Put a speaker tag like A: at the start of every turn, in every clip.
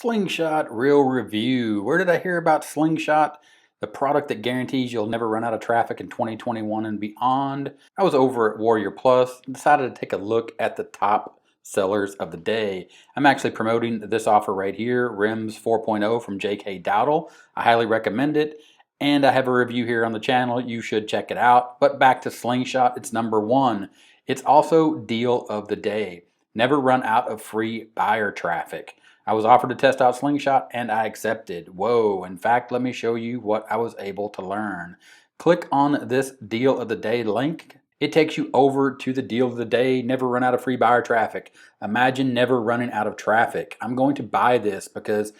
A: SlingShot Real Review. Where did I hear about SlingShot? The product that guarantees you'll never run out of traffic in 2021 and beyond. I was over at Warrior Plus and decided to take a look at the top sellers of the day. I'm actually promoting this offer right here, RIMS 4.0 from J.K. Dowdle. I highly recommend it. And I have a review here on the channel. You should check it out. But back to SlingShot, it's number one. It's also deal of the day. Never run out of free buyer traffic. I was offered to test out SlingShot and I accepted. Whoa, in fact, let me show you what I was able to learn. Click on this deal of the day link. It takes you over to the deal of the day. Never run out of free buyer traffic. Imagine never running out of traffic. I'm going to buy this because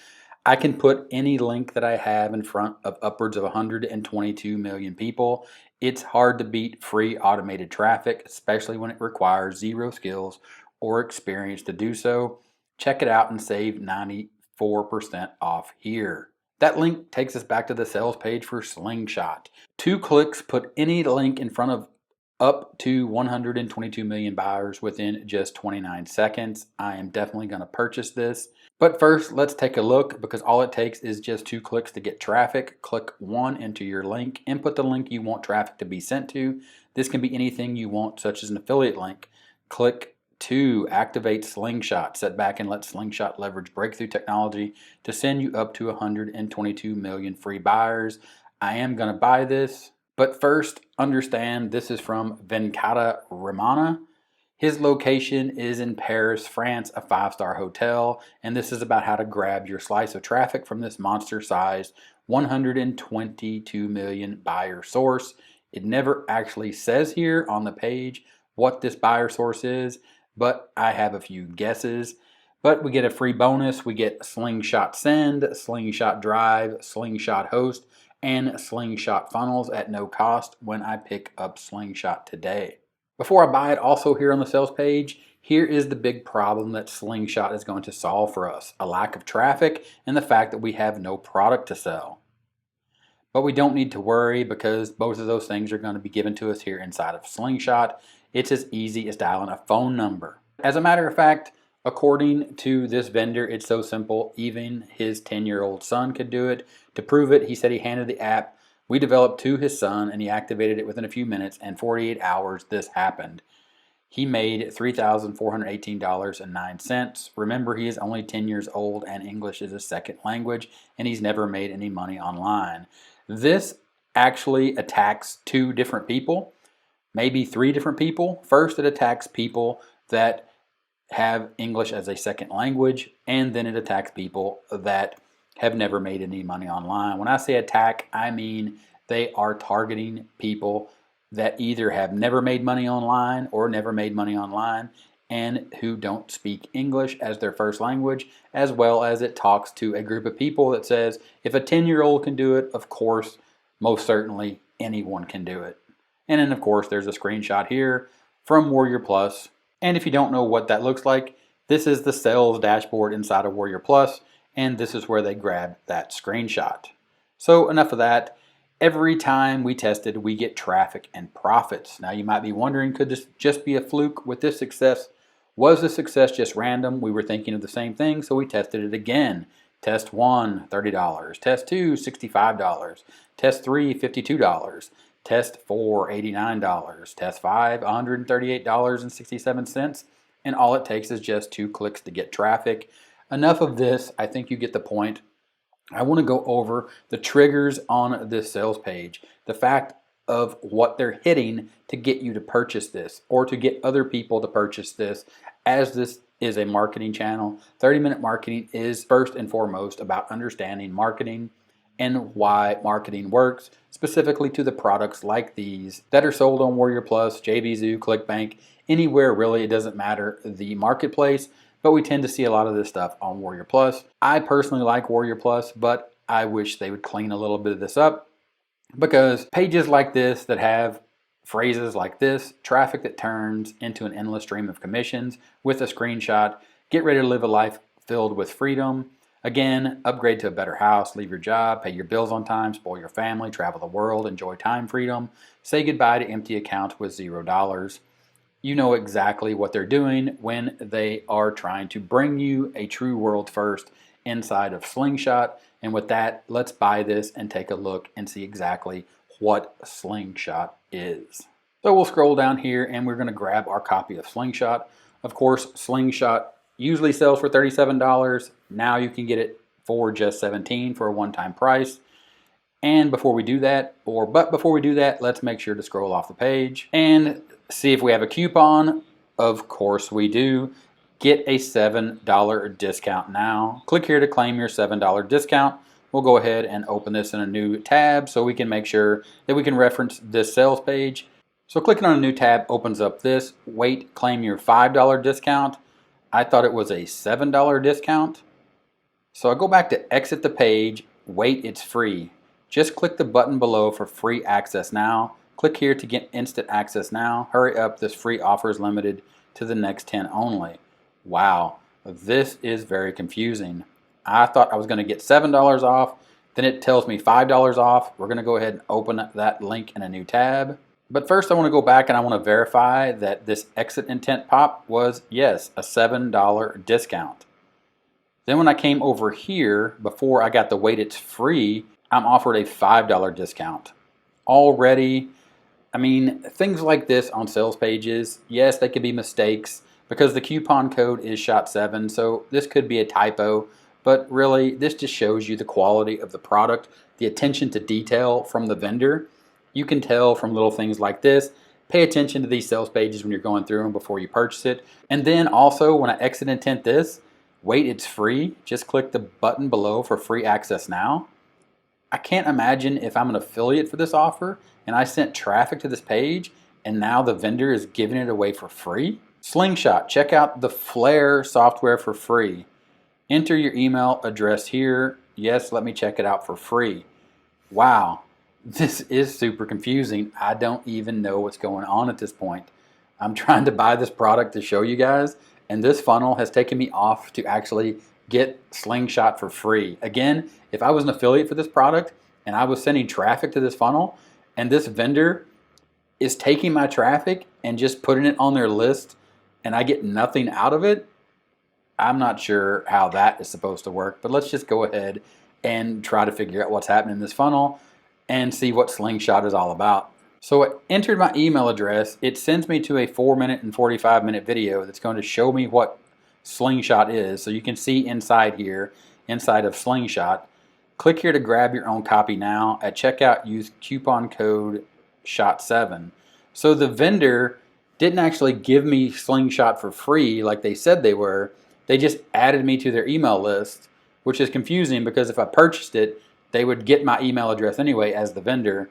A: I can put any link that I have in front of upwards of 122 million people. It's hard to beat free automated traffic, especially when it requires zero skills or experience to do so. Check it out and save 94% off here. That link takes us back to the sales page for SlingShot. 2 clicks put any link in front of up to 122 million buyers within just 29 seconds. I am definitely going to purchase this. But first, let's take a look because all it takes is just 2 clicks to get traffic. Click one into your link, input the link you want traffic to be sent to. This can be anything you want, such as an affiliate link. Click 2, activate SlingShot. Sit back and let SlingShot leverage breakthrough technology to send you up to 122 million free buyers. I am going to buy this, but first understand this is from Venkata Ramana. His location is in Paris, France, a 5-star hotel, and this is about how to grab your slice of traffic from this monster-sized 122 million buyer source. It never actually says here on the page what this buyer source is, but I have a few guesses. But we get a free bonus. We get SlingShot Send, SlingShot Drive, SlingShot Host, and SlingShot Funnels at no cost when I pick up SlingShot today. Before I buy it, also here on the sales page, here is the big problem that SlingShot is going to solve for us: a lack of traffic and the fact that we have no product to sell. But we don't need to worry because both of those things are going to be given to us here inside of SlingShot. It's as easy as dialing a phone number. As a matter of fact, according to this vendor, it's so simple, even his 10-year-old son could do it. To prove it, he said he handed the app we developed to his son and he activated it within a few minutes, and 48 hours this happened. He made $3,418.09. Remember, he is only 10 years old and English is his second language, and he's never made any money online. This actually attacks 2 different people, maybe 3 different people. First, it attacks people that have English as a second language, and then it attacks people that have never made any money online. When I say attack, I mean they are targeting people that either have never made money online or never made money online and who don't speak English as their first language, as well as it talks to a group of people that says if a 10-year-old can do it, of course, most certainly anyone can do it. And then of course there's a screenshot here from Warrior Plus. And if you don't know what that looks like, this is the sales dashboard inside of Warrior Plus, and this is where they grab that screenshot. So enough of that. Every time we tested, we get traffic and profits. Now you might be wondering, could this just be a fluke with this success? Was the success just random? We were thinking of the same thing, so we tested it again. Test 1, $30. Test 2, $65. Test 3, $52. Test 4, $89. Test 5, $138.67. And all it takes is just 2 clicks to get traffic. Enough of this. I think you get the point. I want to go over the triggers on this sales page. The fact of what they're hitting to get you to purchase this or to get other people to purchase this. As this is a marketing channel, 30-minute marketing is first and foremost about understanding marketing and why marketing works, specifically to the products like these that are sold on Warrior Plus, JVZoo, ClickBank, anywhere really. It doesn't matter the marketplace, but we tend to see a lot of this stuff on Warrior Plus. I personally like Warrior Plus, but I wish they would clean a little bit of this up, because pages like this that have phrases like this, traffic that turns into an endless stream of commissions with a screenshot, get ready to live a life filled with freedom. Again, upgrade to a better house, leave your job, pay your bills on time, spoil your family, travel the world, enjoy time freedom, say goodbye to empty accounts with $0. You know exactly what they're doing when they are trying to bring you a true world first inside of SlingShot. And with that, let's buy this and take a look and see exactly what SlingShot is. So we'll scroll down here and we're going to grab our copy of SlingShot. Of course, SlingShot usually sells for $37. Now you can get it for just $17 for a one-time price. And before we do that, let's make sure to scroll off the page and see if we have a coupon. Of course we do. Get a $7 discount now. Click here to claim your $7 discount. We'll go ahead and open this in a new tab so we can make sure that we can reference this sales page. So clicking on a new tab opens up this. Wait, claim your $5 discount. I thought it was a $7 discount. So I go back to exit the page. Wait, it's free. Just click the button below for free access now. Click here to get instant access now. Hurry up, this free offer is limited to the next 10 only. Wow, this is very confusing. I thought I was going to get $7 off. Then it tells me $5 off. We're going to go ahead and open that link in a new tab. But first I want to go back and I want to verify that this exit intent pop was, yes, a $7 discount. Then when I came over here, before I got the wait it's free, I'm offered a $5 discount. Already, I mean, things like this on sales pages, yes, they could be mistakes because the coupon code is SHOT7, so this could be a typo, but really this just shows you the quality of the product, the attention to detail from the vendor. You can tell from little things like this. Pay attention to these sales pages when you're going through them before you purchase it. And then also when I exit intent this, wait, it's free. Just click the button below for free access now. I can't imagine if I'm an affiliate for this offer and I sent traffic to this page and now the vendor is giving it away for free. SlingShot, check out the Flare software for free. Enter your email address here. Yes, let me check it out for free. Wow, this is super confusing. I don't even know what's going on at this point. I'm trying to buy this product to show you guys, and this funnel has taken me off to actually get SlingShot for free. Again, if I was an affiliate for this product and I was sending traffic to this funnel and this vendor is taking my traffic and just putting it on their list and I get nothing out of it, I'm not sure how that is supposed to work, but let's just go ahead and try to figure out what's happening in this funnel and see what SlingShot is all about. So I entered my email address. It sends me to a 4-minute and 45-minute video that's going to show me what SlingShot is. So you can see inside here, inside of SlingShot. Click here to grab your own copy now. At checkout, use coupon code SHOT7. So the vendor didn't actually give me SlingShot for free like they said they were. They just added me to their email list, which is confusing because if I purchased it, they would get my email address anyway as the vendor,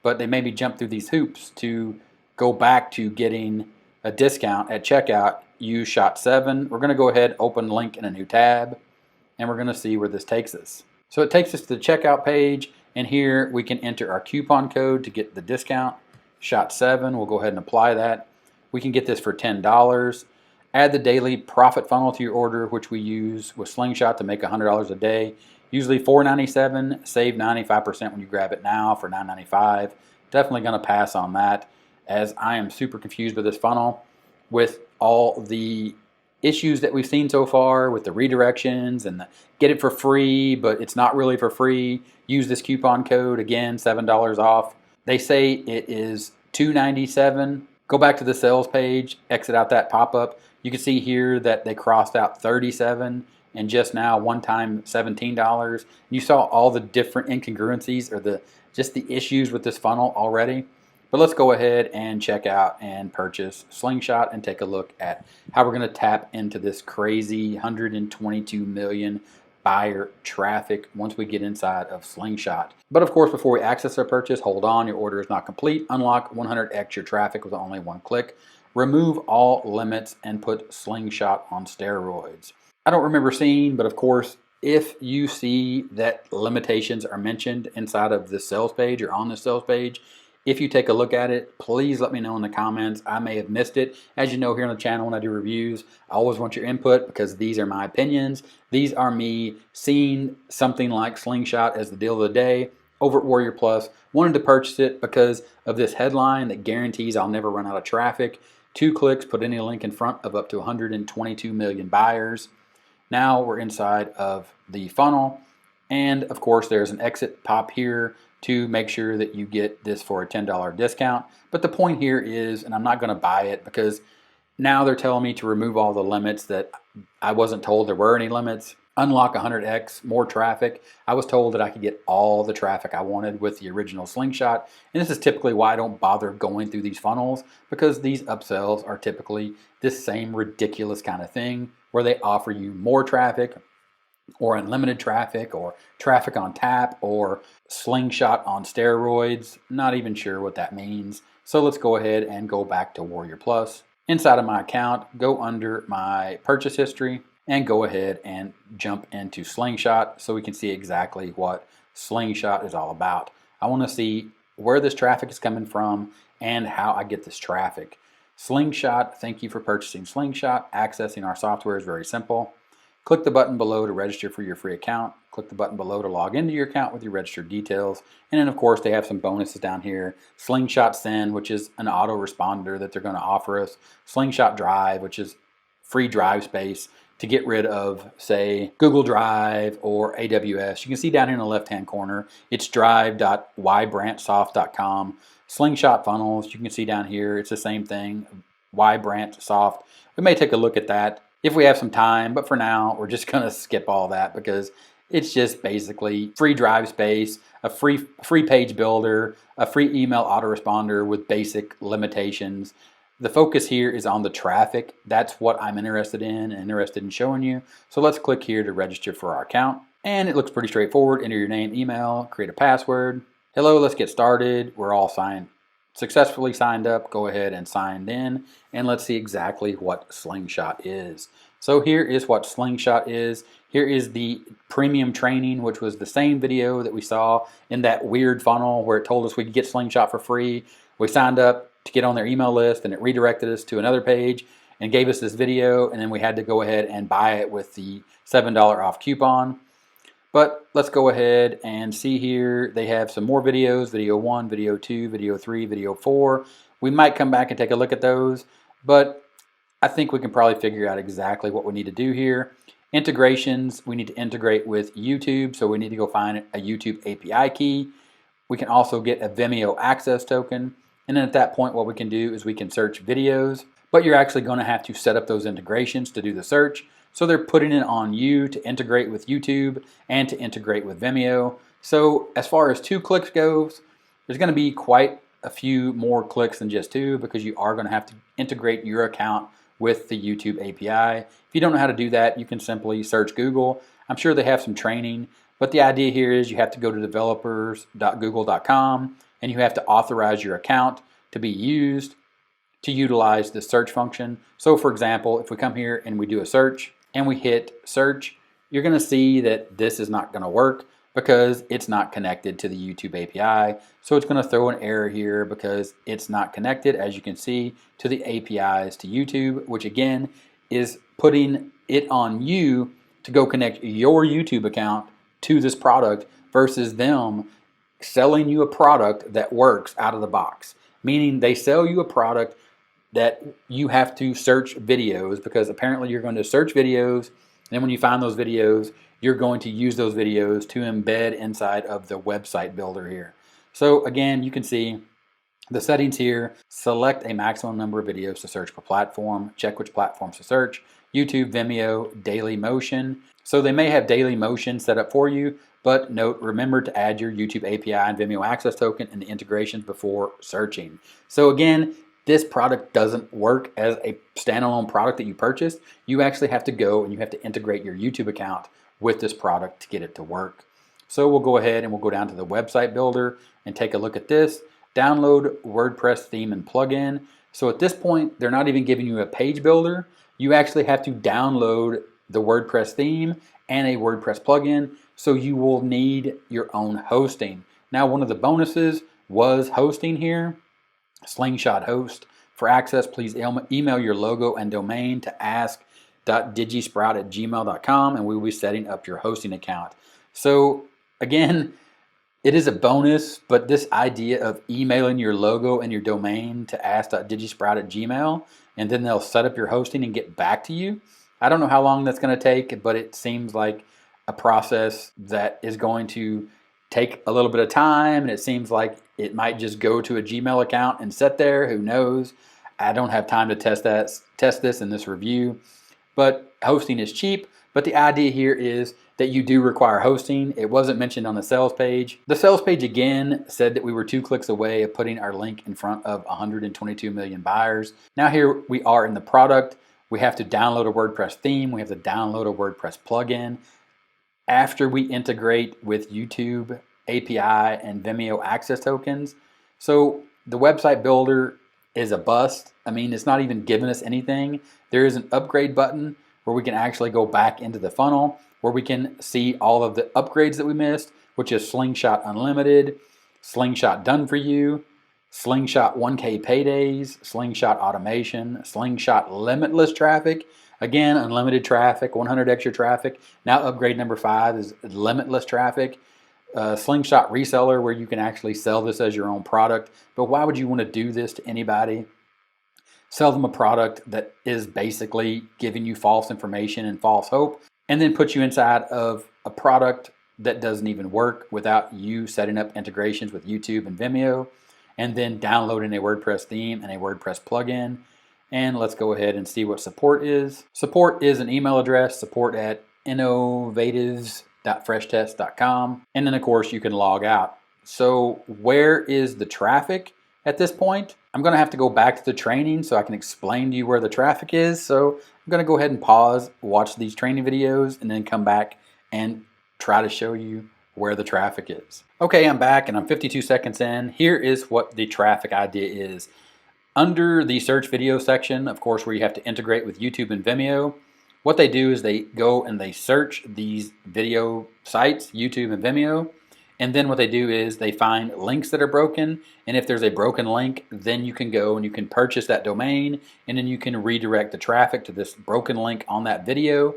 A: but they made me jump through these hoops to go back to getting a discount at checkout. Use SHOT7. We're going to go ahead, open link in a new tab, and we're going to see where this takes us. So it takes us to the checkout page, and here we can enter our coupon code to get the discount, SHOT7. We'll go ahead and apply that. We can get this for $10. Add the daily profit funnel to your order, which we use with SlingShot to make $100 a day. Usually $4.97, save 95% when you grab it now for $9.95. Definitely going to pass on that as I am super confused with this funnel with all the issues that we've seen so far with the redirections and the get it for free, but it's not really for free. Use this coupon code, again, $7 off. They say it is $2.97. Go back to the sales page, exit out that pop-up. You can see here that they crossed out $37 and just now one time $17. You saw all the different incongruencies or just the issues with this funnel already. But let's go ahead and check out and purchase SlingShot and take a look at how we're going to tap into this crazy 122 million buyer traffic once we get inside of SlingShot. But of course, before we access our purchase, hold on, your order is not complete. Unlock 100x your traffic with only one click. Remove all limits and put SlingShot on steroids. I don't remember seeing, but of course, if you see that limitations are mentioned inside of this sales page or on the sales page, if you take a look at it, please let me know in the comments. I may have missed it. As you know, here on the channel when I do reviews, I always want your input because these are my opinions. These are me seeing something like SlingShot as the deal of the day over at Warrior Plus. Wanted to purchase it because of this headline that guarantees I'll never run out of traffic. 2 clicks, put any link in front of up to 122 million buyers. Now we're inside of the funnel, and of course there's an exit pop here to make sure that you get this for a $10 discount. But the point here is, and I'm not going to buy it because now they're telling me to remove all the limits that I wasn't told there were any limits. Unlock 100x more traffic. I was told that I could get all the traffic I wanted with the original SlingShot. And this is typically why I don't bother going through these funnels, because these upsells are typically this same ridiculous kind of thing where they offer you more traffic or unlimited traffic or traffic on tap or SlingShot on steroids. Not even sure what that means. So let's go ahead and go back to Warrior Plus. Inside of my account, go under my purchase history and go ahead and jump into SlingShot so we can see exactly what SlingShot is all about. I want to see where this traffic is coming from and how I get this traffic. SlingShot, thank you for purchasing SlingShot. Accessing our software is very simple. Click the button below to register for your free account. Click the button below to log into your account with your registered details. And then of course they have some bonuses down here. SlingShot Send, which is an autoresponder that they're going to offer us. SlingShot Drive, which is free drive space to get rid of, say, Google Drive or AWS. You can see down here in the left-hand corner, it's drive.ybranchsoft.com. SlingShot Funnels, you can see down here, it's the same thing, ybranchsoft. We may take a look at that if we have some time, but for now, we're just going to skip all that because it's just basically free drive space, a free page builder, a free email autoresponder with basic limitations. The focus here is on the traffic. That's what I'm interested in showing you. So let's click here to register for our account. And it looks pretty straightforward. Enter your name, email, create a password. Hello, let's get started. We're all successfully signed up. Go ahead and signed in, and let's see exactly what SlingShot is. So here is what SlingShot is. Here is the premium training, which was the same video that we saw in that weird funnel where it told us we could get SlingShot for free. We signed up to get on their email list, and it redirected us to another page and gave us this video, and then we had to go ahead and buy it with the $7 off coupon. But let's go ahead and see here. They have some more videos, video 1, video 2, video 3, video 4. We might come back and take a look at those, but I think we can probably figure out exactly what we need to do here. Integrations, we need to integrate with YouTube, so we need to go find a YouTube API key. We can also get a Vimeo access token, and then at that point what we can do is we can search videos, but you're actually going to have to set up those integrations to do the search. So they're putting it on you to integrate with YouTube and to integrate with Vimeo. So as far as 2 clicks goes, there's going to be quite a few more clicks than just 2 because you are going to have to integrate your account with the YouTube API. If you don't know how to do that, you can simply search Google. I'm sure they have some training, but the idea here is you have to go to developers.google.com and you have to authorize your account to be used to utilize the search function. So for example, if we come here and we do a search and we hit search, you're going to see that this is not going to work because it's not connected to the YouTube API. So it's going to throw an error here because it's not connected, as you can see, to the APIs to YouTube, which again is putting it on you to go connect your YouTube account to this product versus them selling you a product that works out of the box. Meaning they sell you a product that you have to search videos because apparently you're going to search videos, and then when you find those videos, you're going to use those videos to embed inside of the website builder here. So again, you can see the settings here. Select a maximum number of videos to search per platform. Check which platforms to search. YouTube, Vimeo, Daily Motion. So they may have Daily Motion set up for you, but note, remember to add your YouTube API and Vimeo access token in the integrations before searching. So again, this product doesn't work as a standalone product that you purchased. You actually have to go and you have to integrate your YouTube account with this product to get it to work. So we'll go ahead and we'll go down to the website builder and take a look at this. Download WordPress theme and plugin. So at this point, they're not even giving you a page builder. You actually have to download the WordPress theme and a WordPress plugin. So you will need your own hosting. Now, one of the bonuses was hosting here. SlingShot host. For access, please email your logo and domain to ask.digisprout@gmail.com and we will be setting up your hosting account. So again, it is a bonus, but this idea of emailing your logo and your domain to ask.digisprout@gmail and then they'll set up your hosting and get back to you, I don't know how long that's going to take, but it seems like a process that is going to take a little bit of time, and it seems like it might just go to a Gmail account and sit there. Who knows? I don't have time to test this in this review, but hosting is cheap. But the idea here is that you do require hosting. It wasn't mentioned on the sales page. The sales page again said that we were 2 clicks away of putting our link in front of 122 million buyers. Now here we are in the product. We have to download a WordPress theme. We have to download a WordPress plugin. After we integrate with YouTube API and Vimeo access tokens. So the website builder is a bust. I mean, it's not even giving us anything. There is an upgrade button where we can actually go back into the funnel, where we can see all of the upgrades that we missed, which is SlingShot Unlimited, SlingShot Done For You, SlingShot 1K Paydays, SlingShot Automation, SlingShot Limitless Traffic. Again, unlimited traffic, 100 extra traffic. Now upgrade number 5 is limitless traffic. SlingShot Reseller, where you can actually sell this as your own product. But why would you want to do this to anybody? Sell them a product that is basically giving you false information and false hope, and then put you inside of a product that doesn't even work without you setting up integrations with YouTube and Vimeo, and then downloading a WordPress theme and a WordPress plugin. And let's go ahead and see what support is. Support is an email address, support@innovatives.freshtest.com. And then of course you can log out. So where is the traffic at this point? I'm going to have to go back to the training so I can explain to you where the traffic is. So I'm going to go ahead and pause, watch these training videos, and then come back and try to show you where the traffic is. Okay, I'm back and I'm 52 seconds in. Here is what the traffic idea is. Under the search video section, of course, where you have to integrate with YouTube and Vimeo, what they do is they go and they search these video sites, YouTube and Vimeo, and then what they do is they find links that are broken, and if there's a broken link, then you can go and you can purchase that domain, and then you can redirect the traffic to this broken link on that video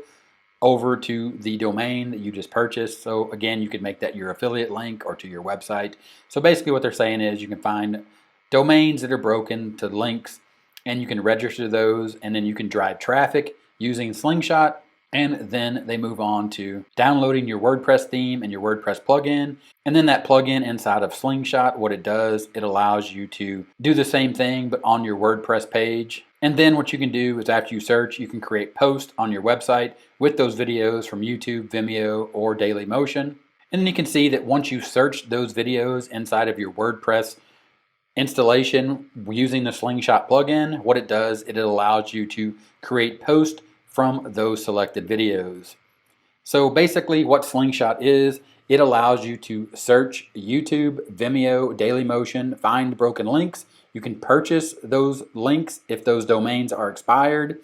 A: over to the domain that you just purchased. So again, you could make that your affiliate link or to your website. So basically what they're saying is you can find domains that are broken to links, and you can register those, and then you can drive traffic using SlingShot. And then they move on to downloading your WordPress theme and your WordPress plugin. And then that plugin inside of SlingShot, what it does, it allows you to do the same thing but on your WordPress page. And then what you can do is after you search, you can create posts on your website with those videos from YouTube, Vimeo, or Dailymotion. And then you can see that once you search those videos inside of your WordPress installation using the SlingShot plugin, what it does, it allows you to create posts from those selected videos. So basically what SlingShot is, it allows you to search YouTube, Vimeo, Dailymotion, find broken links. You can purchase those links if those domains are expired,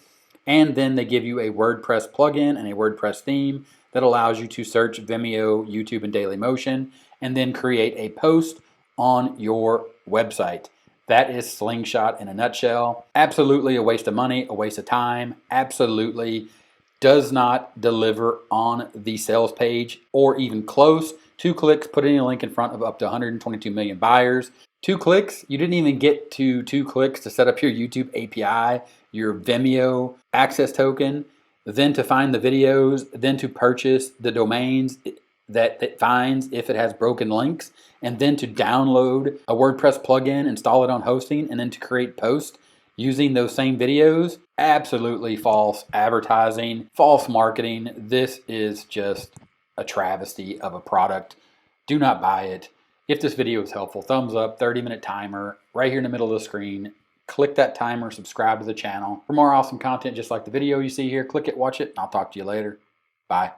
A: and then they give you a WordPress plugin and a WordPress theme that allows you to search Vimeo, YouTube, and Dailymotion, and then create a post on your website. That is SlingShot in a nutshell. Absolutely a waste of money, a waste of time. Absolutely does not deliver on the sales page or even close. 2 clicks, put any link in front of up to 122 million buyers. 2 clicks, you didn't even get to 2 clicks to set up your YouTube API, your Vimeo access token, then to find the videos, then to purchase the domains that it finds if it has broken links, and then to download a WordPress plugin, install it on hosting, and then to create posts using those same videos. Absolutely false advertising, false marketing. This is just a travesty of a product. Do not buy it. If this video was helpful, thumbs up, 30-minute timer right here in the middle of the screen. Click that timer, subscribe to the channel. For more awesome content just like the video you see here, click it, watch it, and I'll talk to you later. Bye.